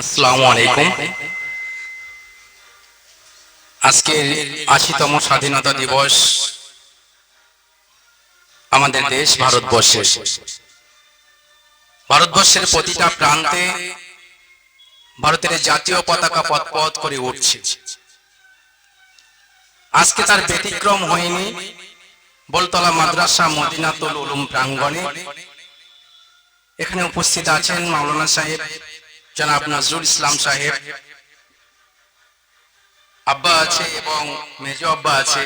আসসালামু আলাইকুম। আজকে ৮০তম স্বাধীনতা দিবস আমাদের দেশ ভারতবর্ষের প্রতিটা প্রান্তে ভারতের জাতীয় পতাকা পথ করে উঠছে। আজকে তার ব্যতিক্রম হয়নি বলতলা মাদ্রাসা মদিনাতুল উলুম প্রাঙ্গণে। এখানে উপস্থিত আছেন মাওলানা সাহেব জনাব নজরুল ইসলাম সাহেব, আব্বা আছে এবং মেজ আব্বা আছে,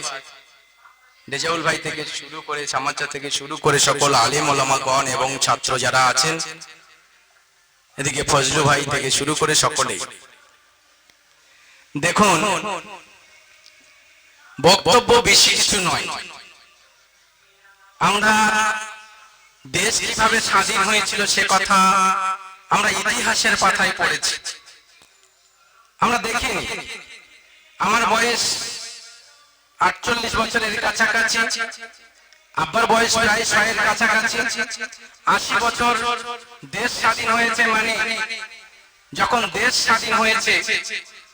রেজাউল ভাই থেকে শুরু করে সামাজ্জা থেকে শুরু করে সকল আলেম ওলামাগণ এবং ছাত্র যারা আছেন, এদিকে ফজলু ভাই থেকে শুরু করে সকলেই। দেখুন, বক্তব্য বেশি কিছু নয়। আমরা দেশ কিভাবে স্বাধীন হয়েছিল সে কথা আমরা ইতিহাসের পাতায় পড়েছি, আমরা দেখিনি। আমার বয়স ৪৮ বছরের কাছাকাছি, আব্বার বয়স প্রায় ১০০ এর কাছাকাছি। ৮০ বছর দেশ স্বাধীন হয়েছে, মানে যখন দেশ স্বাধীন হয়েছে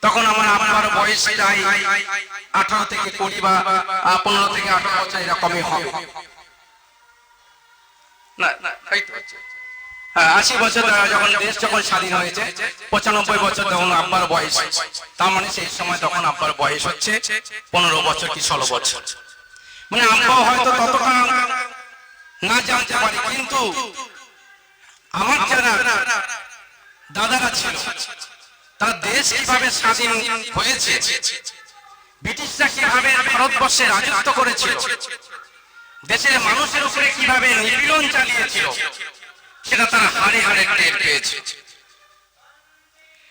তখন আমার আব্বার বয়স প্রায় ১৮ থেকে ২০ বা ১৫ থেকে ১৮ বছর এরকমই হবে। না না, তাই তো। ৮০ বছর যখন দেশ স্বাধীন হয়েছে, ৯৫ বছর তখন আব্বার বয়স, তার মানে সেই সময় তখন আব্বার বয়স হচ্ছে ১৫ বছর কি ১৬ বছর। মানে আব্বাও হয়তো ততটা না জানতে পারে, কিন্তু আমার যারা দাদারা ছিল তারা দেশ কিভাবে স্বাধীন হয়েছে, ব্রিটিশরা কিভাবে ভারতবর্ষে রাজত্ব করেছিল, দেশের মানুষের উপরে কিভাবে নিপীড়ন চালিয়েছিল, সেটা তারা হাড়ে হাড়ে টের পেয়েছে।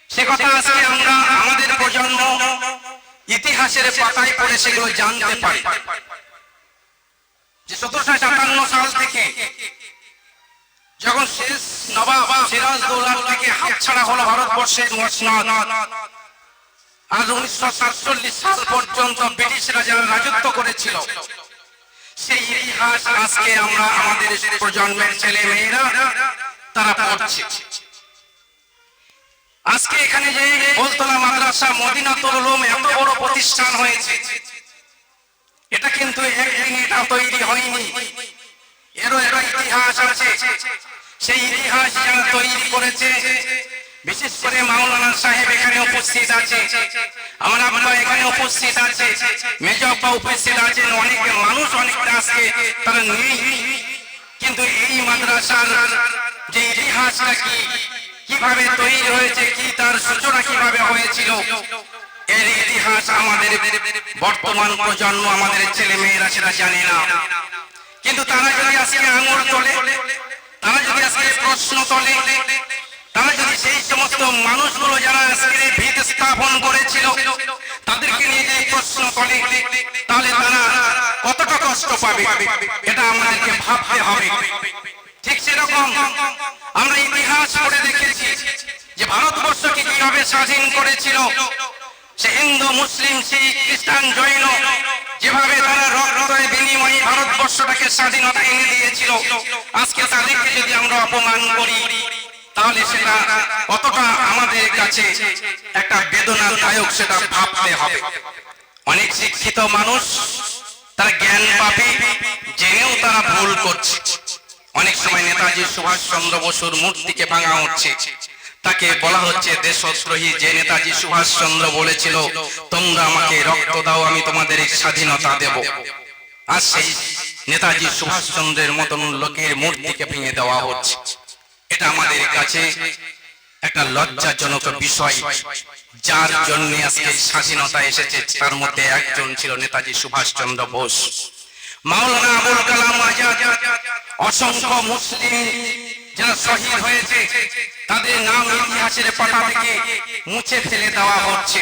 সে কথা আজকে আমরা আমাদের প্রজন্ম ইতিহাসের পাতায় পড়ে সেগুলো জানতে পারি যে ১৭৫৭ সাল থেকে যখন শেষ নবাব সিরাজদৌল্লার থেকে হাতছাড়া হলো ভারতবর্ষের মসনদ, আর ১৯৪৭ সাল পর্যন্ত ব্রিটিশরা যারা রাজত্ব করেছিল, সেই ইতিহাস আজকে আমরা আমাদের প্রজন্মের ছেলে মেয়েরা তারা পড়ছে। আজকে এখানে যে বলতলা মাদ্রাসা মদিনাতুল উলুম এত বড় প্রতিষ্ঠান হয়েছে, এটা কিন্তু একদিনে এটা তৈরি হয়নি, এরও একটা ইতিহাস আছে। সেই ইতিহাস যারা তৈরি করেছে, বিশেষ করে মাওলানা সাহেব এখানে উপস্থিত আছে, আমার আব্বা এখানে উপস্থিত আছে, মেজ আব্বা উপস্থিত আছেন, অনেকে মানুষ অনেকটা আজকে তারা নেই, কিন্তু এই মাদ্রাসার যে ইতিহাসটা কিভাবে তৈরি হয়েছে, কি তার সূচনা কিভাবে হয়েছিল, এর ইতিহাস আমাদের বর্তমান প্রজন্ম, আমাদের ছেলে মেয়েরা সেটা জানে না। কিন্তু তারা যদি আজকে আঙুল তোলে, তারা যদি আজকে প্রশ্ন তোলে, তারা যদি সেই সমস্ত মানুষগুলো যারা আজকে ভিত স্থাপন করেছিল তাদেরকে নিয়ে যে প্রশ্ন তোলে, তাহলে তারা কতটা কষ্ট পাবে এটা আমাদেরকে ভাবতে হবে। ঠিক সেরকম আমরা ইতিহাস পড়ে দেখেছি যে ভারতবর্ষকে কিভাবে স্বাধীন করেছিল, সে হিন্দু মুসলিম শিখ খ্রিস্টান জৈন যেভাবে তারা রক্তের বিনিময়ে ভারতবর্ষটাকে স্বাধীনতা এনে দিয়েছিল, আজকে তাদেরকে যদি আমরা অপমান করি তাহলে সেটা কতটা আমাদের কাছে একটা বেদনাদায়ক, সেটা ভাবতে হবে। অনেক শিক্ষিত মানুষ তারা জ্ঞান পাবে জেনেও তারা ভুল করছে। অনেক সময় নেতাজি সুভাষচন্দ্র বসুর মূর্তিকে ভাঙা হচ্ছে, তাকে বলা হচ্ছে দেশদ্রোহী। যে নেতাজি সুভাষচন্দ্র বলেছিল তোমরা আমাকে রক্ত দাও, আমি তোমাদের স্বাধীনতা দেব, আর সেই নেতাজি সুভাষচন্দ্রের মতন লোকের মূর্তিকে ভেঙে দেওয়া হচ্ছে। এটা আমাদের কাছে একটা লজ্জাজনক বিষয়। যার জন্য আজকে স্বাধীনতা এসেছে তার মধ্যে একজন ছিল নেতাজি সুভাষচন্দ্র বোস। মাওলানা আবুল কালাম আজাদ, অসংখ্য মুসলিম যারা শহীদ হয়েছে তাদের নাম ইতিহাসের পাতা থেকে মুছে ফেলে দেওয়া হচ্ছে,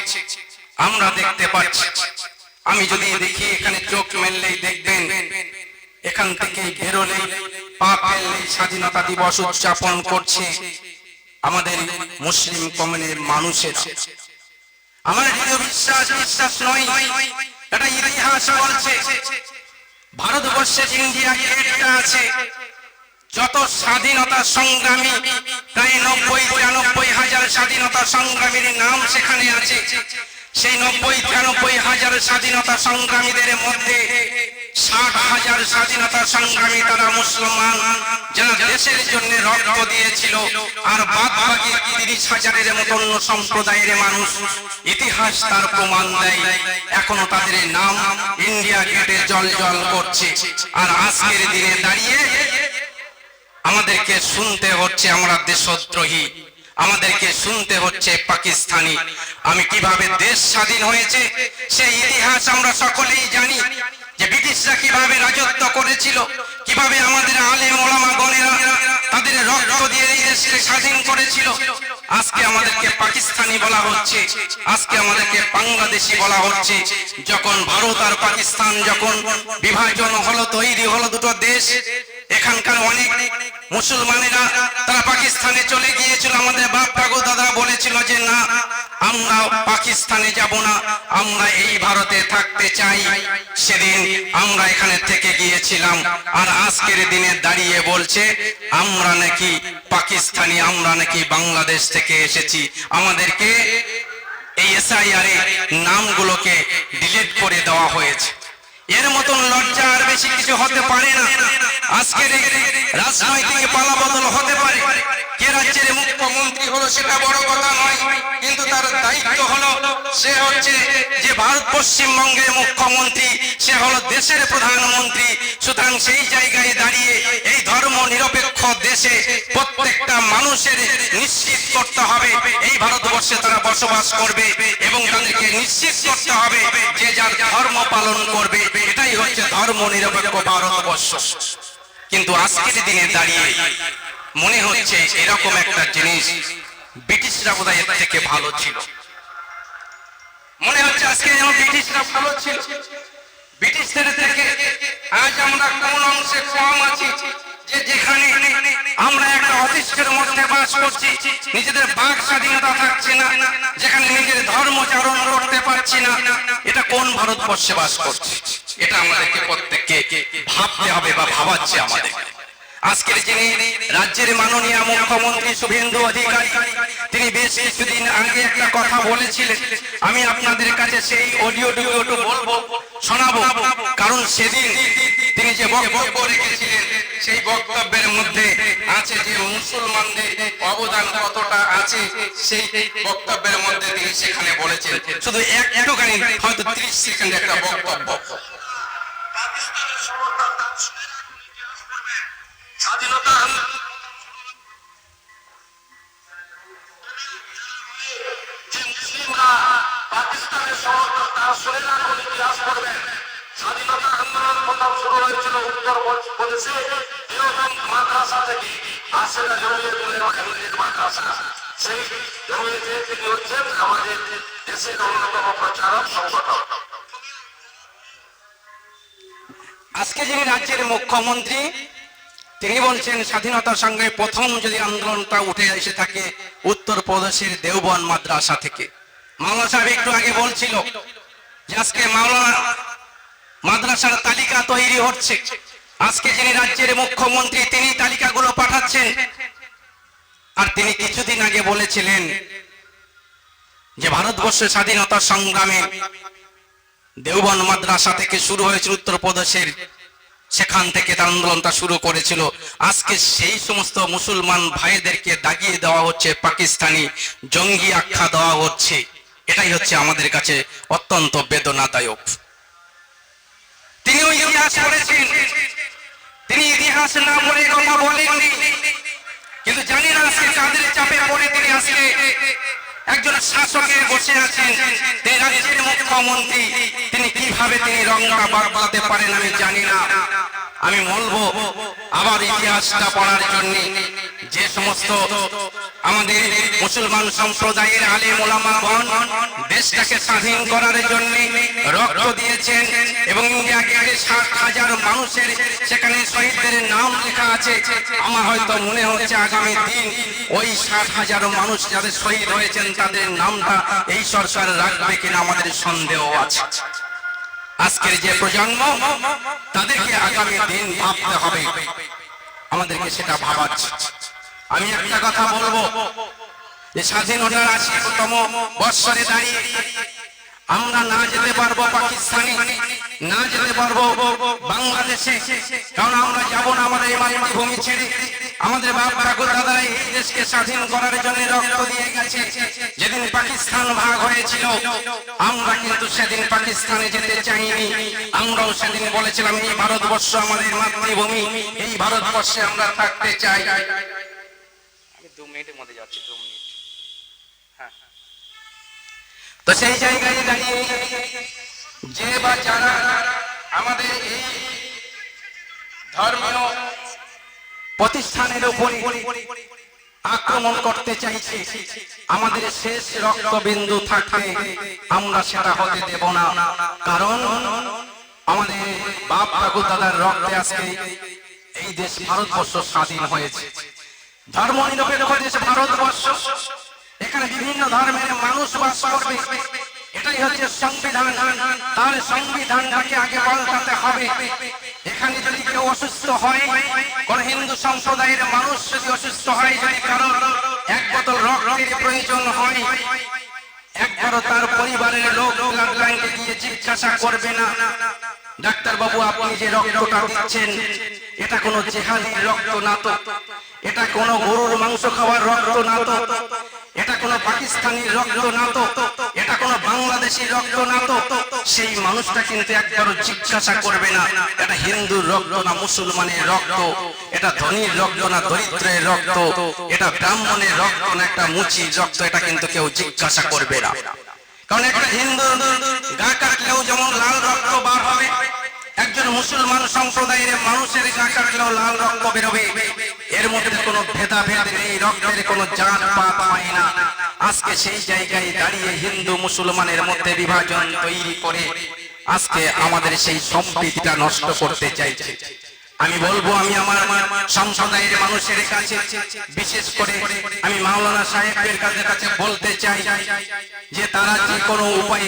আমরা দেখতে পাচ্ছি। আমি যদি দেখি, এখানে চোখ মেললেই দেখবেন, এখান থেকে বেরোলেই পা ফেললেই স্বাধীনতা দিবস উদযাপন করছে আমাদের মুসলিম কমিউনিটির মানুষেরা। আমার দৃঢ় বিশ্বাস নয়, এটা ইতিহাস বলছে। ভারতবর্ষে ইন্ডিয়া গেটটা আছে, যত স্বাধীনতা সংগ্রামী প্রায় 90-93 হাজার স্বাধীনতা সংগ্রামীর নাম সেখানে আছে। সেই 90-93 হাজার স্বাধীনতা সংগ্রামীদের মধ্যে 60,000 স্বাধীনতা সংগ্রামী তারা মুসলমান, যারা দেশের জন্য রক্ত দিয়েছিল। আর বাদ বাকি 30,000-এর মতো অন্য সম্প্রদায়ের মানুষ। ইতিহাস তার প্রমাণ দেয়, এখনো তাদের নাম ইন্ডিয়া গেটে জল করছে। আর আজকের দিনে দাঁড়িয়ে আমাদেরকে শুনতে হচ্ছে আমরা দেশদ্রোহী, আমাদেরকে শুনতে হচ্ছে পাকিস্তানি। আমি কিভাবে দেশ স্বাধীন হয়েছে সেই ইতিহাস আমরা সকলেই জানি, যে ব্রিটিশরা কিভাবে রাজত্ব করেছিল, কিভাবে আমাদের আলেম ওলামা গণেরা তাদের রক্ত দিয়ে এই দেশকে স্বাধীন করেছিল। আজকে আমাদেরকে পাকিস্তানি বলা হচ্ছে, আজকে আমাদেরকে বাংলাদেশি বলা হচ্ছে। যখন ভারত আর পাকিস্তান যখন বিভাজন হলো, তৈরি হলো দুটো দেশ, এখানকার অনেক মুসলমানেরা তারা পাকিস্তানে চলে গিয়েছিল। আমাদের বাপ ঠাকুর দাদা বলেছিল যে না, আমরা পাকিস্তানে যাব না, আমরা এই ভারতে থাকতে চাই। সেদিন আমরা এখানে থেকে গিয়েছিলাম। আর আজকের দিনে দাঁড়িয়ে বলছে আমরা নাকি পাকিস্তানি, আমরা নাকি বাংলাদেশ থেকে এসেছি। আমাদেরকে এই এসআইআর নামগুলোকে ডিলিট করে দেওয়া হয়েছে। এর মতন লজ্জা আর বেশি কিছু হতে পারে না। আজকের রাজনৈতিক পালাবদল হতে পারে, কে রাজ্যের মুখ্যমন্ত্রী হলো সেটা বড় কথা নয়, কিন্তু তার দায়িত্ব হলো সে হচ্ছে যে ভারত পশ্চিমবঙ্গের মুখ্যমন্ত্রী, সে হলো দেশের প্রধানমন্ত্রী। সুতরাং সেই জায়গায় দাঁড়িয়ে এই ধর্ম নিরপেক্ষ দেশে প্রত্যেকটা মানুষের নিশ্চিত করতে হবে এই ভারতবর্ষে তারা বসবাস করবে, এবং তাদেরকে নিশ্চিত করতে হবে যে যার ধর্ম পালন করবে। এটাই হচ্ছে ধর্ম নিরপেক্ষ ভারতবর্ষ। কিন্তু আজকের দিনে দাঁড়িয়ে মনে হচ্ছে এরকম একটা জিনিস ব্রিটিশরা বোধহয় এর থেকে ভালো ছিল। মনে হচ্ছে আজকে যেন ব্রিটিশরা ভালো ছিল। ব্রিটিশদের থেকে আজ আমরা কোন অংশে কম আছি, যে যেখানে আমরা একটা অতিষ্ঠের মধ্যে বাস করছি, নিজেদের বাক স্বাধীনতা থাকছে না, যেখানে নিজের ধর্ম চারণ করতে পারছি না। এটা কোন ভারতবর্ষে বাস করছে? এটা আমাদেরকে প্রত্যেককে ভাবতে হবে বা ভাবাচ্ছে আমাদের। আজকের যিনি রাজ্যের মাননীয় মুখ্যমন্ত্রী শুভেন্দু অধিকারী, তিনি বেশ কিছুদিন আগে একটা কথা বলেছিলেন। আমি আপনাদের কাছে সেই অডিওটুকু বলবো, শোনাবো। কারণ সেদিন তিনি যে বক্তব্য রেখেছিলেন সেই বক্তব্যের মধ্যে আছে যে মুসলমানদের অবদান কতটা আছে, সেই বক্তব্যের মধ্যে তিনি সেখানে বলেছেন। শুধু একটুখানি হয়তো 30 সেকেন্ড একটা বক্তব্য। পাকিস্তানের সমর্থন স্বাধীনতা যে মুসলিমরা পাকিস্তানের সমর্থন তারা শুনে রাখুন, ইতিহাস করবেন। স্বাধীনতা আন্দোলন প্রথম শুরু হয়েছিল উত্তর প্রদেশে এরকম মাদ্রাসা থেকে, আর সেটা জমিয়তের মাদ্রাসা। সেই জমিয়তে তিনি হচ্ছেন আমাদের দেশের অন্যতম প্রচারক সংগঠন। আজকে যিনি রাজ্যের মুখ্যমন্ত্রী, তিনি বলছেন স্বাধীনতার সঙ্গে প্রথম যদি আন্দোলনটা উঠে এসে থাকে উত্তর প্রদেশের দেওবন্দ মাদ্রাসা থেকে। মাওলানা সাহেব একটু আগে বলছিল যে আজকে মাওলানা মাদ্রাসার তালিকা তৈরি হচ্ছে। আজকে যিনি রাজ্যের মুখ্যমন্ত্রী তিনি তালিকাগুলো পাঠাচ্ছেন। আর তিনি কিছুদিন আগে বলেছিলেন যে ভারতবর্ষের স্বাধীনতা সংগ্রামে দেওবন্দ মাদ্রাসা থেকে শুরু হয়েছিল উত্তরপ্রদেশের, সেখান থেকে তার আন্দোলনটা শুরু করেছিল। আজকে সেই সমস্ত মুসলমান ভাইদেরকে দাগিয়ে দেওয়া হচ্ছে, পাকিস্তানি জঙ্গি আখ্যা দেওয়া হচ্ছে। এটাই হচ্ছে আমাদের কাছে অত্যন্ত বেদনাদায়ক। তিনিও ইতিহাস পড়েছেন, তিনি ইতিহাস না পড়ে কথা বলেননি, কিন্তু জানি না আজকে কাদের চাপে পড়ে তিনি আজকে একজন শাসকে বসে আছেন, রাজ্যের মুখ্যমন্ত্রী। তিনি কিভাবে তিনি রংটা বদলাতে পারেন আমি জানি না। আমি বলবো আবার ইতিহাসটা পড়ার জন্য, যে সমস্ত আমাদের মুসলমান সম্প্রদায়ের আলেম ওলামাগণ দেশটাকে স্বাধীন করার জন্য রক্ত দিয়েছেন, এবং ইন্ডিয়া গেটে 60,000 মানুষের সেখানে শহীদদের নাম লেখা আছে। আমার হয়তো মনে হচ্ছে আগামী দিন ওই 60,000 মানুষ যাদের শহীদ হয়েছেন তাদের নামটা এই সরকার রাখবে কিনা আমাদের সন্দেহ আছে। আজকের যে প্রজন্ম, তাদেরকে আগামী দিন ভাবতে হবে। আমাদেরকে সেটা ভাবাচ্ছে। আমি একটা কথা বলবো, যে স্বাধীনতার ৮০তম বৎসরে দাঁড়িয়ে আমরা না যেতে পারবো পাকিস্তানে, না যেতে পারবো বাংলাদেশে, কারণ আমরা যাব না আমাদের এই মাতৃভূমি ছেড়ে। আমাদের বাপ ঠাকুর দাদারা এই দেশকে স্বাধীন করার জন্য রক্ত দিয়ে গেছে। যেদিন পাকিস্তান ভাগ হয়েছিল, আমরা কিন্তু সেদিন পাকিস্তানে যেতে চাইনি। আমরাও সেদিন বলেছিলাম এই ভারতবর্ষ আমাদের মাতৃভূমি, এই ভারতবর্ষে আমরা থাকতে চাই। আমি 2 মিনিটের মধ্যে যাচ্ছি, 2 মিনিট। তো সেই জায়গায় দাঁড়িয়ে যে বা যারা আমাদের এই ধর্মীয় প্রতিষ্ঠানের উপরে আক্রমণ করতে চাইছে, আমাদের শেষ রক্তবিন্দু থাকতে আমরা সেটা হতে দেব না। কারণ আমাদের বাপ ঠাকুর দাদার রক্তে আজকে এই দেশ ভারতবর্ষ স্বাধীন হয়েছে। ধর্ম নিরপেক্ষ দেশ ভারতবর্ষ, এখানে বিভিন্ন ধর্মের মানুষ বাস করবে, এটাই হচ্ছে সংবিধান। তাহলে সংবিধানটাকে আগে পাল্টাতে হবে। এখানে যদি কেউ অসুস্থ হয়, কোন হিন্দু সম্প্রদায়ের মানুষ যদি অসুস্থ হয়, যদি কারো 1 বোতল রক্তের প্রয়োজন হয়, একবারও তার পরিবারের লোক ব্লাড ব্যাংকে গিয়ে জিজ্ঞাসা করবে না, ডাক্তার বাবু আপনি যে রক্তটা দিচ্ছেন এটা কোনো জেহাদির রক্ত না তো, এটা কোনো গরুর মাংস খাওয়ার রক্ত না তো, এটা কোনো পাকিস্তানির রক্ত না তো, এটা কোনো বাংলাদেশি রক্ত না তো, সেই মানুষটা কিন্তু একবারও জিজ্ঞাসা করবে না এটা হিন্দুর রক্ত না মুসলমানের রক্ত, এটা ধনীর রক্ত না দরিদ্রের রক্ত, এটা ব্রাহ্মণের রক্ত না একটা মুচির রক্ত, এটা কিন্তু কেউ জিজ্ঞাসা করবে না। কারণ একটা হিন্দু গা কাটলেও যেমন লাল রক্ত বার হবে, একজন মুসলমান সম্প্রদায়ের মানুষের গা কাটলেও লাল রক্ত বেরোবে। এর মধ্যে কোনো ভেদাভেদ নেই, রক্তের কোনো জাত পাত হয় না। আজকে সেই জায়গায় দাঁড়িয়ে হিন্দু মুসলমানের মধ্যে বিভাজন তৈরি করে আজকে আমাদের সেই সম্প্রীতিটা নষ্ট করতে চাইছে। আমি বলবো, আমি আমার সম্প্রদায়ের মানুষের কাছে, বিশেষ করে আমি মাওলানা সাহেবের কাছে বলতে চাই যে তারা যে কোনো উপায়ে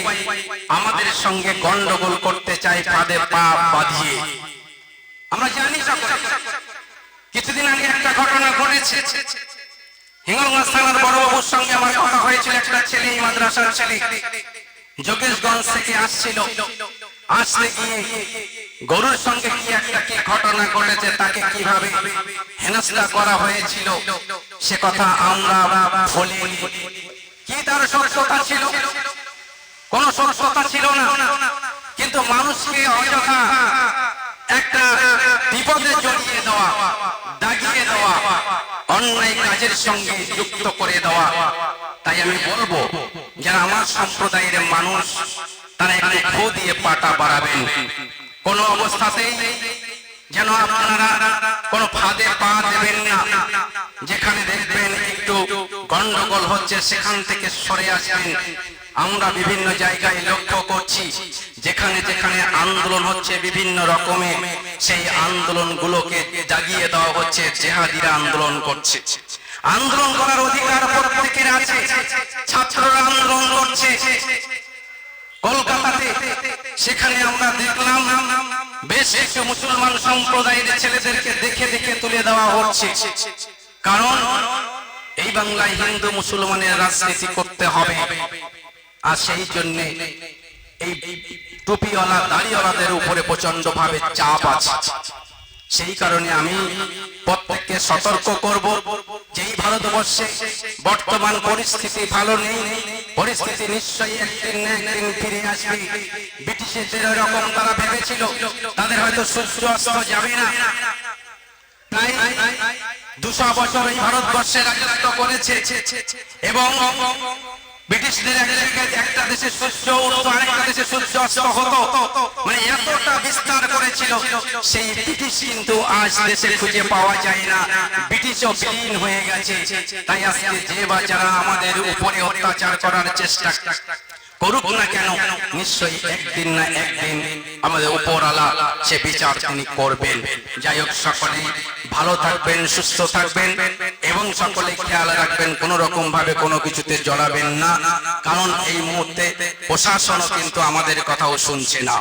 আমাদের সঙ্গে গন্ডগোল করতে চায়, ফাঁদে পা বাঁধিয়ে। আমরা জানি কিছুদিন আগে একটা ঘটনা ঘটেছে, হিঙ্গলগঞ্জ থানার বড়বাবুর সঙ্গে আমার কথা হয়েছিল। একটা ছেলে, এই মাদ্রাসার ছেলে, যোগেশগঞ্জ থেকে আসছিল। আসতে গিয়ে গরুর সঙ্গে কি একটা কি ঘটনা ঘটেছে, তাকে কিভাবে হেনস্থা করা হয়েছিল সে কথা আমরা বলি। কি তার সত্যতা ছিল? কোন সত্যতা ছিল না, কিন্তু মানুষকে অযথা একটা বিপদে জড়িয়ে দেওয়া, দাগিয়ে দেওয়া, অন্যায় কাজের সঙ্গে যুক্ত করে দেওয়া। তাই আমি বলবো, যারা আমার সম্প্রদায়ের মানুষ তারা একটু খো দিয়ে পাটা বাড়াবেন। কোন অবস্থাতেই যেন আপনারা কোন ফাঁদে পা দেবেন না। যেখানে দেখবেন একটু গন্ডগোল হচ্ছে সেখান থেকে সরে আসবেন। আমরা বিভিন্ন জায়গায় লক্ষ্য করছি, যেখানে যেখানে আন্দোলন হচ্ছে বিভিন্ন রকমের, সেই আন্দোলনগুলোকে জাগিয়ে দেওয়া হচ্ছে, জেহাদিরা আন্দোলন করছে। আন্দোলন করার অধিকার প্রত্যেকের আছে। ছাত্ররা আন্দোলন করছে কলকাতাতে, সেখানে আমরা দেখলাম বেশ কিছু মুসলমান সম্প্রদায়ের ছেলেদেরকে দেখে দেখে তুলে দেওয়া হচ্ছে। কারণ এই বাংলায় হিন্দু মুসলমানের রাজনীতি করতে হবে, আর সেই জন্য এই টুপিওয়ালা দাড়িওয়ালাদের উপরে প্রচন্ড ভাবে চাপ আছে। সেই কারণে আমি প্রত্যেককে সতর্ক করব যে এই ভারতবর্ষে বর্তমান পরিস্থিতি ভালো নেই। পরিস্থিতি নিশ্চয়ই একদিন না একদিন ফিরে আসবে। ব্রিটিশদের এরকম তারা ভেবেছিল তাদের হয়তো সূর্য অস্ত যাবে না, তাই 200 বছর এই ভারতবর্ষে রাজত্ব করেছে এবং ব্রিটিশদের একটা দেশে সূর্য উঠতো, আরেকটা দেশে সূর্য অস্ত হতো, মানে এতটা বিস্তার করেছিল। সেই ব্রিটিশ কিন্তু আজ দেশে খুঁজে পাওয়া যায় না, ব্রিটিশও বিলীন হয়ে গেছে। তাই আজকে যে বা যারা আমাদের উপরে অত্যাচার করার চেষ্টা করুক না কেন, নিশ্চয়ই একদিন না একদিন আমাদের উপরওয়ালা সে বিচার তিনি করবেন। যাই হোক, সকলে ভালো থাকবেন, সুস্থ থাকবেন এবং সকলে খেয়াল রাখবেন কোন রকম ভাবে কোনো কিছুতে জড়াবেন না। কারণ এই মুহূর্তে প্রশাসনও কিন্তু আমাদের কথাও শুনছে না,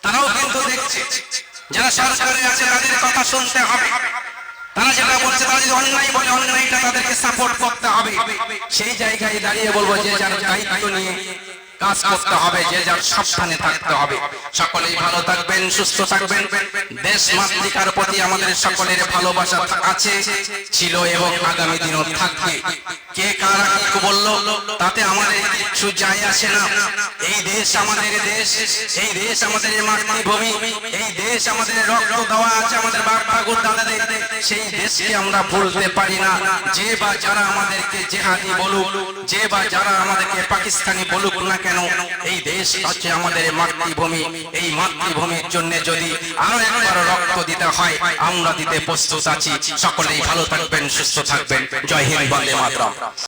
তারাও কিন্তু দেখছে। যারা সরকারে আছে তাদের কথা শুনতে হবে। তারা যেটা বলছে, তারা যদি অন্যায় বলে অন্যায়টা তাদেরকে সাপোর্ট করতে হবে। সেই জায়গায় দাঁড়িয়ে বলবো যে যার দায়িত্ব নিয়ে কাজ করতে হবে, যে যার সাবধানে থাকতে হবে। সকলেই ভালো থাকবেন, সুস্থ থাকবেন। দেশ মাতৃকার প্রতি আমাদের সকলের ভালোবাসা আছে, ছিল এবং আগামী দিনও থাকবে। কে কারা কি বললো তাতে আমাদের কিছু যায় আসে না। এই দেশ আমাদের দেশ, এই দেশ আমাদের মাতৃভূমি, এই দেশ আমাদের রক্ত দেওয়া আছে আমাদের বাপ ঠাকুর দাদাদের। সেই দেশকে আমরা ভুলতে পারি না। যে বা যারা আমাদেরকে জেহাদি বলুক, যে বা যারা আমাদেরকে পাকিস্তানি বলুক না কেন, এই দেশ হচ্ছে আমাদের মাতৃভূমি। এই মাতৃভূমির জন্য যদি আরো একবার রক্ত দিতে হয়, আমরা দিতে প্রস্তুত আছি। সকলেই ভালো থাকবেন, সুস্থ থাকবেন। জয় হিন্দ, বন্দে মাতরম।